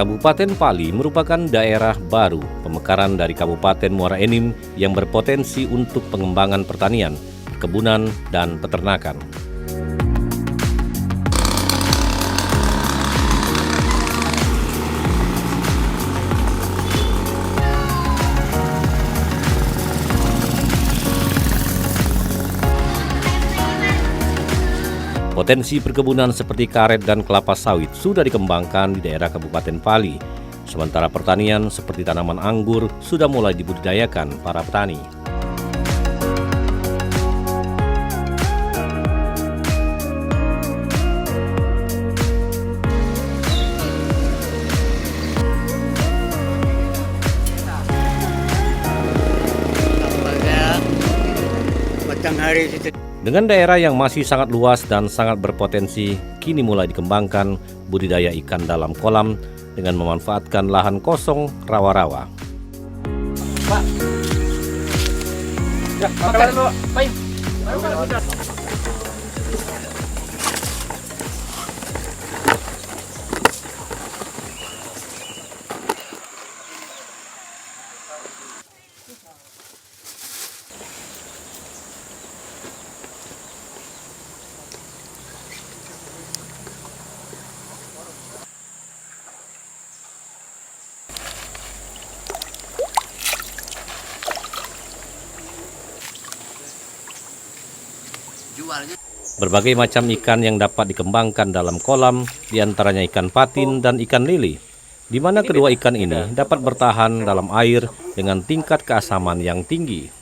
Kabupaten Pali merupakan daerah baru pemekaran dari Kabupaten Muara Enim yang berpotensi untuk pengembangan pertanian, perkebunan, dan peternakan. Potensi perkebunan seperti karet dan kelapa sawit sudah dikembangkan di daerah Kabupaten Pali, sementara pertanian seperti tanaman anggur sudah mulai dibudidayakan para petani. Dengan daerah yang masih sangat luas dan sangat berpotensi, kini mulai dikembangkan budidaya ikan dalam kolam dengan memanfaatkan lahan kosong rawa-rawa. Pak. Ya, makan dulu, Pak. Berbagai macam ikan yang dapat dikembangkan dalam kolam, diantaranya ikan patin dan ikan lele, di mana kedua ikan ini dapat bertahan dalam air dengan tingkat keasaman yang tinggi.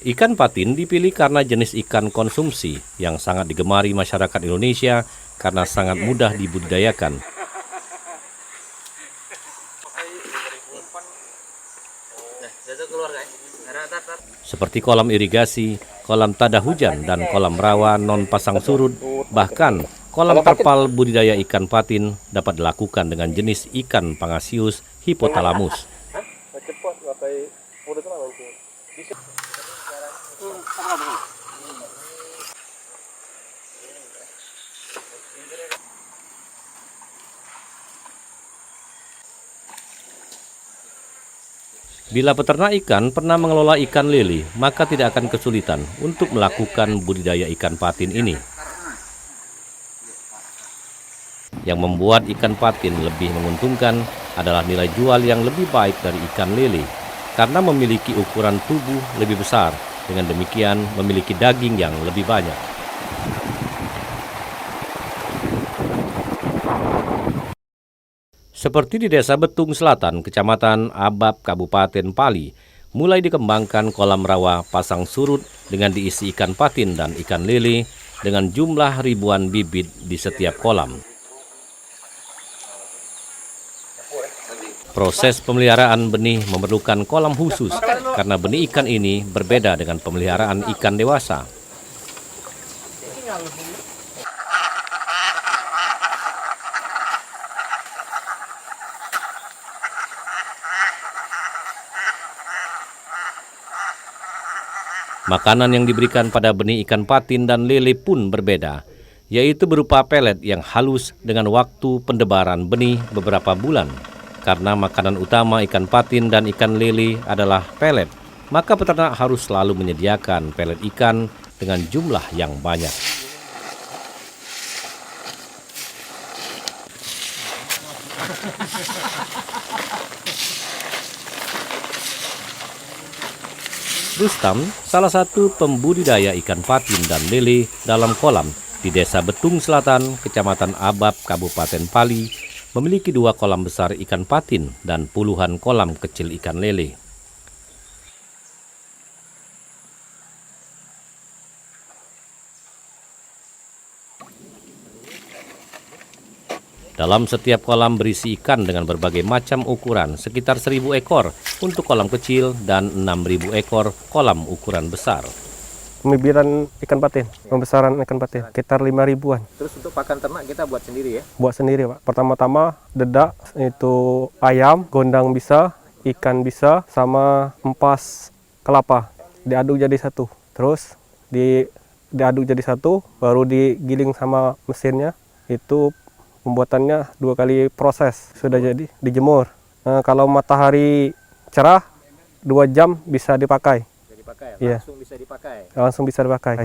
Ikan patin dipilih karena jenis ikan konsumsi yang sangat digemari masyarakat Indonesia karena sangat mudah dibudidayakan. Seperti kolam irigasi, kolam tada hujan, dan kolam rawa non pasang surut, bahkan kolam terpal budidaya ikan patin dapat dilakukan dengan jenis ikan Pangasius hypothalamus. Bila peternak ikan pernah mengelola ikan lele, maka tidak akan kesulitan untuk melakukan budidaya ikan patin ini. Yang membuat ikan patin lebih menguntungkan adalah nilai jual yang lebih baik dari ikan lele, karena memiliki ukuran tubuh lebih besar, dengan demikian memiliki daging yang lebih banyak. Seperti di Desa Betung Selatan, Kecamatan Abab, Kabupaten Pali, mulai dikembangkan kolam rawa pasang surut dengan diisi ikan patin dan ikan lele dengan jumlah ribuan bibit di setiap kolam. Proses pemeliharaan benih memerlukan kolam khusus karena benih ikan ini berbeda dengan pemeliharaan ikan dewasa. Makanan yang diberikan pada benih ikan patin dan lele pun berbeda, yaitu berupa pelet yang halus dengan waktu pendebaran benih beberapa bulan. Karena makanan utama ikan patin dan ikan lele adalah pelet, maka peternak harus selalu menyediakan pelet ikan dengan jumlah yang banyak. Rustam, salah satu pembudidaya ikan patin dan lele dalam kolam di Desa Betung Selatan, Kecamatan Abab, Kabupaten Pali, memiliki 2 kolam besar ikan patin dan puluhan kolam kecil ikan lele. Dalam setiap kolam berisi ikan dengan berbagai macam ukuran, sekitar 1.000 ekor untuk kolam kecil dan 6.000 ekor kolam ukuran besar. pembibitan ikan patin, pembesaran ikan patin, sekitar 5 ribuan. Terus untuk pakan ternak kita buat sendiri ya? Buat sendiri, Pak. Pertama-tama dedak, itu ayam, gondang bisa, ikan bisa, sama empas kelapa. Diaduk jadi satu. Terus diaduk jadi satu, baru digiling sama mesinnya. Itu pembuatannya 2 kali proses. Sudah jadi, dijemur. Kalau matahari cerah, 2 jam bisa dipakai. Iya. Langsung bisa dipakai. Langsung bisa dipakai.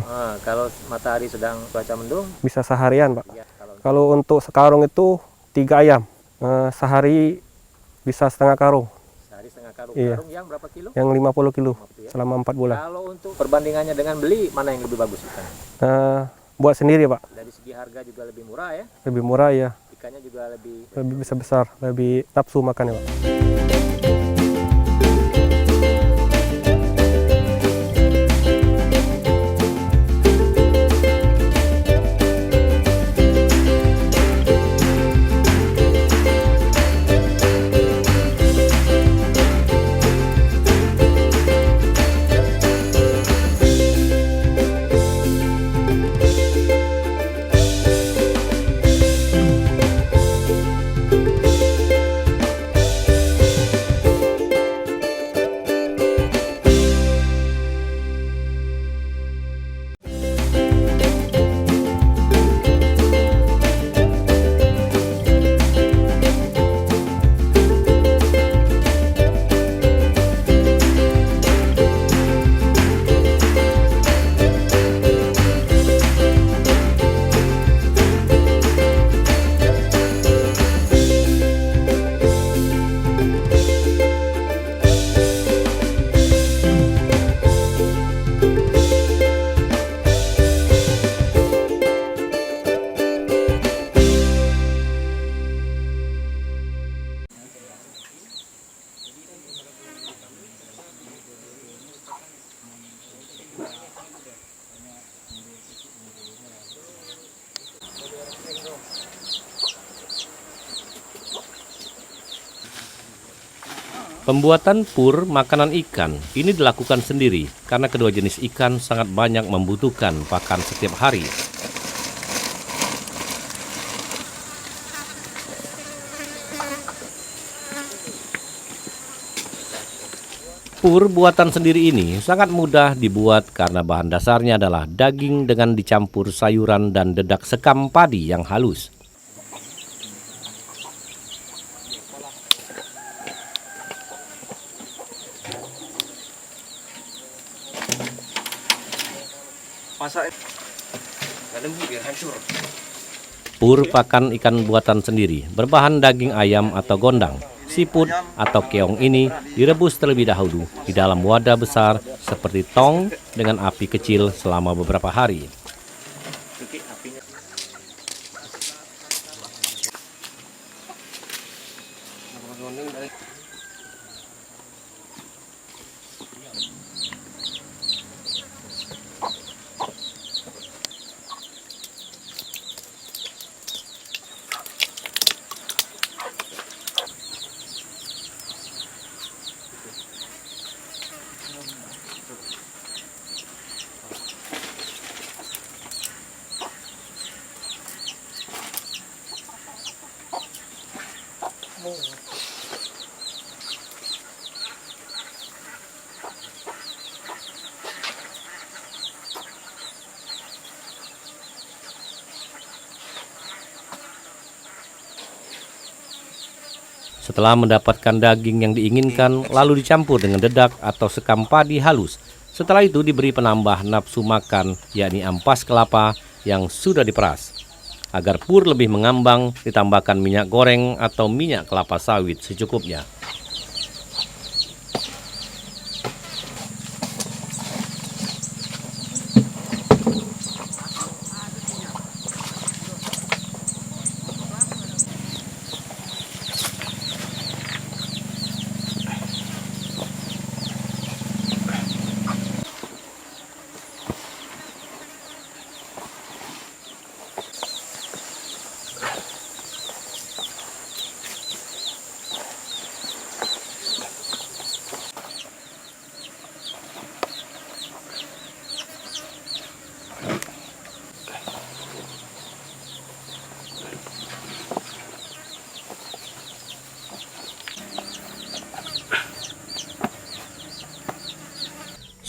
Kalau matahari sedang cuaca mendung, Bisa seharian, Pak. ya, Kalau untuk sekarung itu 3 ayam. Sehari bisa setengah karung. sehari setengah karung. Iya. Karung yang berapa kilo? Yang 50 kilo 50 ya. selama 4 bulan. Kalau untuk perbandingannya dengan beli, mana yang lebih bagus ikan? Buat sendiri, Pak. Dari segi harga juga lebih murah ya, Lebih murah ya. ikannya juga lebih. Lebih bisa besar, lebih nafsu makannya, Pak. Pembuatan pur makanan ikan ini dilakukan sendiri karena kedua jenis ikan sangat banyak membutuhkan pakan setiap hari. Pur buatan sendiri ini sangat mudah dibuat karena bahan dasarnya adalah daging dengan dicampur sayuran dan dedak sekam padi yang halus. Pur pakan ikan buatan sendiri berbahan daging ayam atau gondang, siput atau keong ini direbus terlebih dahulu di dalam wadah besar seperti tong dengan api kecil selama beberapa hari. Setelah mendapatkan daging yang diinginkan, lalu dicampur dengan dedak atau sekam padi halus. Setelah itu diberi penambah nafsu makan, yakni ampas kelapa yang sudah diperas. Agar pur lebih mengambang, ditambahkan minyak goreng atau minyak kelapa sawit secukupnya.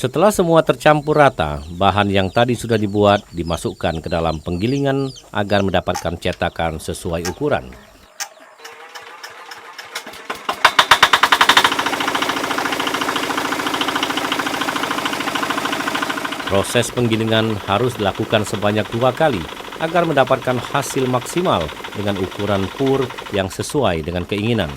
Setelah semua tercampur rata, bahan yang tadi sudah dibuat dimasukkan ke dalam penggilingan agar mendapatkan cetakan sesuai ukuran. Proses penggilingan harus dilakukan sebanyak 2 kali agar mendapatkan hasil maksimal dengan ukuran pur yang sesuai dengan keinginan.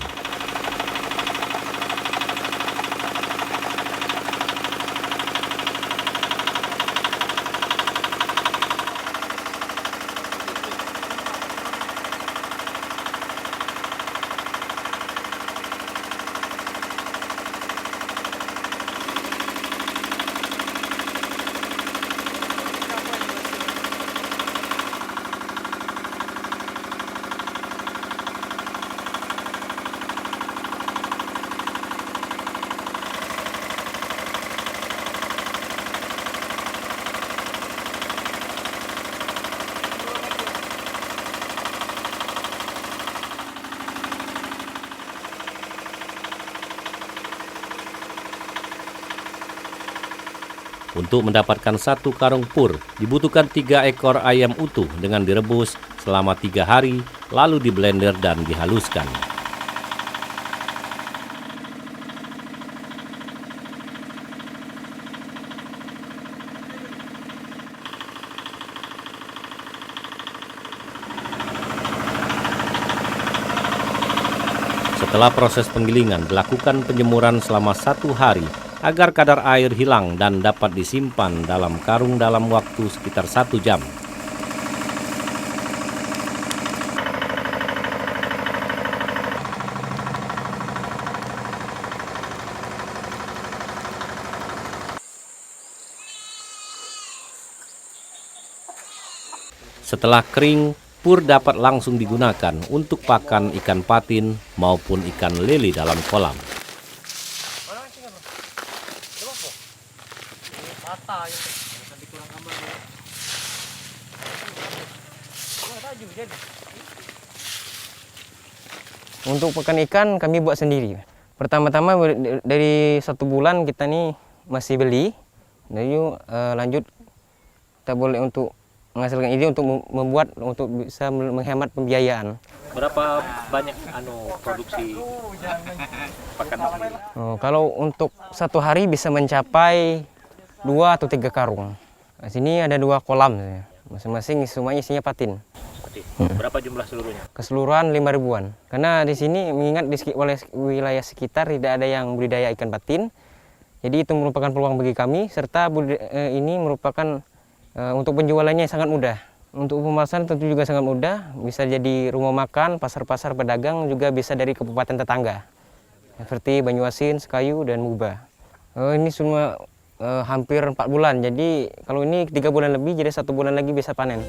Untuk mendapatkan 1 karung pur, dibutuhkan 3 ekor ayam utuh dengan direbus selama 3 hari, lalu diblender dan dihaluskan. Setelah proses penggilingan, dilakukan penjemuran selama 1 hari agar kadar air hilang dan dapat disimpan dalam karung dalam waktu sekitar 1 jam. Setelah kering, pur dapat langsung digunakan untuk pakan ikan patin maupun ikan lele dalam kolam. Untuk pakan ikan kami buat sendiri. Pertama-tama dari 1 bulan kita nih masih beli, lalu lanjut kita boleh untuk menghasilkan ide untuk membuat untuk bisa menghemat pembiayaan. Berapa banyak produksi pakan sendiri? Kalau untuk 1 hari bisa mencapai 2 atau 3 karung. Di sini ada 2 kolam, masing-masing semuanya isinya patin. Berapa jumlah seluruhnya? Keseluruhan 5 ribuan. Karena di sini mengingat di wilayah sekitar tidak ada yang budidaya ikan patin, jadi itu merupakan peluang bagi kami, serta ini merupakan untuk penjualannya sangat mudah. Untuk pemasaran tentu juga sangat mudah, bisa jadi rumah makan, pasar-pasar pedagang, juga bisa dari kabupaten tetangga, seperti Banyuasin, Sekayu, dan Muba. Ini semua hampir 4 bulan, jadi kalau ini 3 bulan lebih, jadi 1 bulan lagi bisa panen.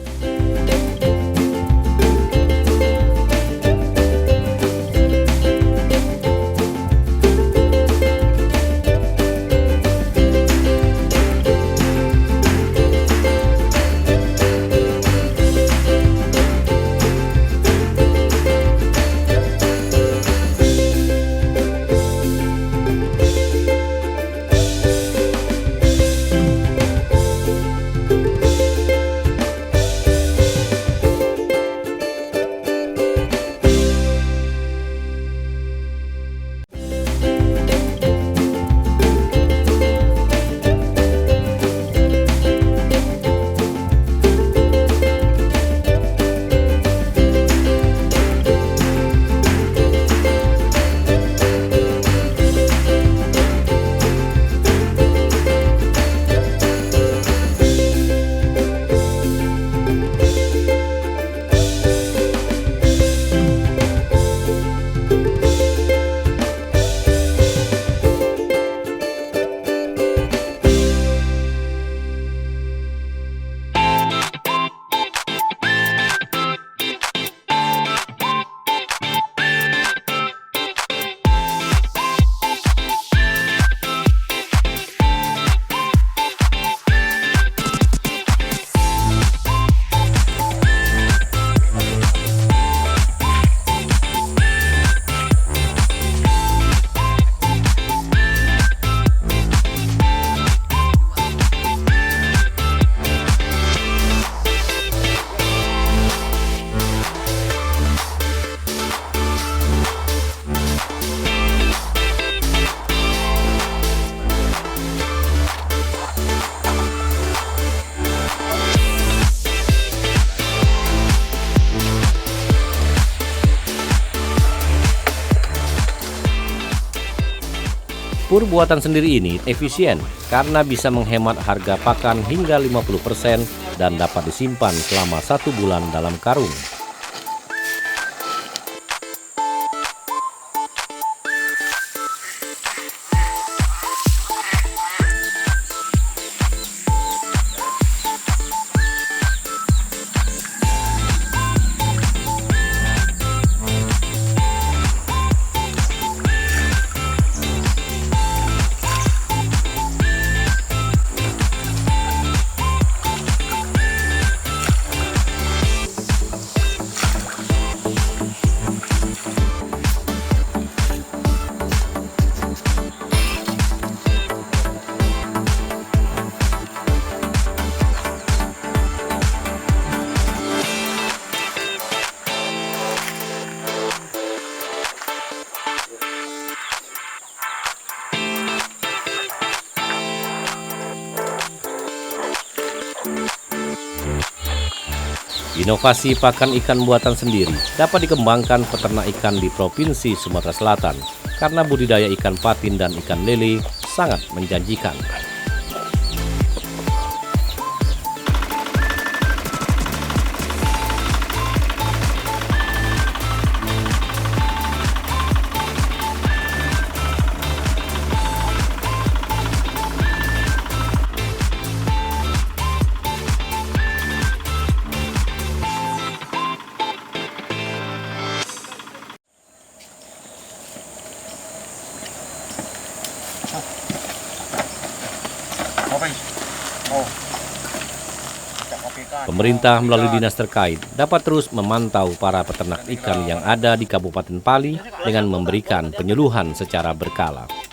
Dapur buatan sendiri ini efisien karena bisa menghemat harga pakan hingga 50% dan dapat disimpan selama 1 bulan dalam karung. Inovasi pakan ikan buatan sendiri dapat dikembangkan peternak ikan di Provinsi Sumatera Selatan karena budidaya ikan patin dan ikan lele sangat menjanjikan. Pemerintah melalui dinas terkait dapat terus memantau para peternak ikan yang ada di Kabupaten Pali dengan memberikan penyuluhan secara berkala.